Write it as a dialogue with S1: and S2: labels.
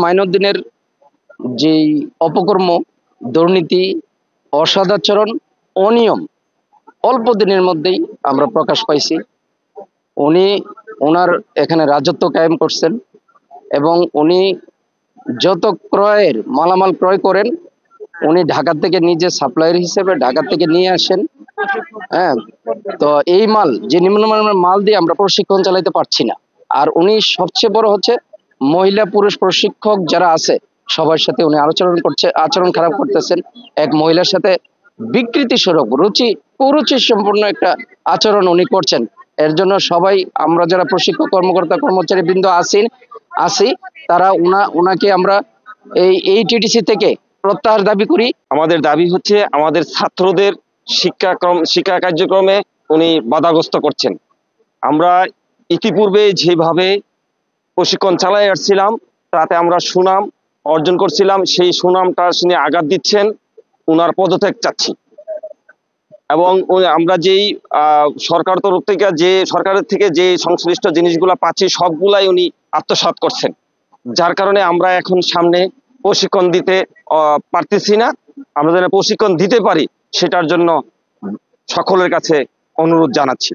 S1: মাইনুদ্দিনের যে অপকর্ম, দুর্নীতি, অসদাচরণ, অনিয়ম অল্প দিনের মধ্যেই আমরা প্রকাশ পাইছি। উনি ওনার এখানে রাজত্ব কায়েম করছেন এবং উনি যত ক্রয়ের মালামাল ক্রয় করেন উনি ঢাকা থেকে নিজে সাপ্লায়ার হিসেবে ঢাকা থেকে নিয়ে আসেন। হ্যাঁ, তো এই মাল যে নিম্নমানের মাল দিয়ে আমরা প্রশিক্ষণ চালাইতে পারছি না। আর উনি সবচেয়ে বড় হচ্ছে মহিলা পুরুষ প্রশিক্ষক যারা আছে সবার সাথে উনি আচরণ খারাপ করতেছেন। এক মহিলার সাথে বিকৃতি স্বরূপ কুরুচি সম্পূর্ণ একটা আচরণ উনি করছেন। এর জন্য সবাই আমরা যারা প্রশিক্ষক কর্মকর্তা কর্মচারী বৃন্দ আছি তারা ওনাকে আমরা এই টিটিসি থেকে প্রত্যাহার দাবি করি।
S2: আমাদের দাবি হচ্ছে আমাদের ছাত্রদের শিক্ষা কার্যক্রমে উনি বাধাগ্রস্ত করছেন। আমরা ইতিপূর্বে যেভাবে প্রশিক্ষণ চালাই আসছিলাম তাতে আমরা সুনাম অর্জন করছিলাম, সেই সুনামটা শুনে আঘাত দিচ্ছেন। উনার পদত্যাগ চাচ্ছি এবং আমরা যেই সরকারের থেকে যে সংশ্লিষ্ট জিনিসগুলো পাচ্ছি সবগুলাই উনি আত্মসাৎ করছেন, যার কারণে আমরা এখন সামনে প্রশিক্ষণ দিতে পারতেছি না। আমরা যেন প্রশিক্ষণ দিতে পারি সেটার জন্য সকলের কাছে অনুরোধ জানাচ্ছি।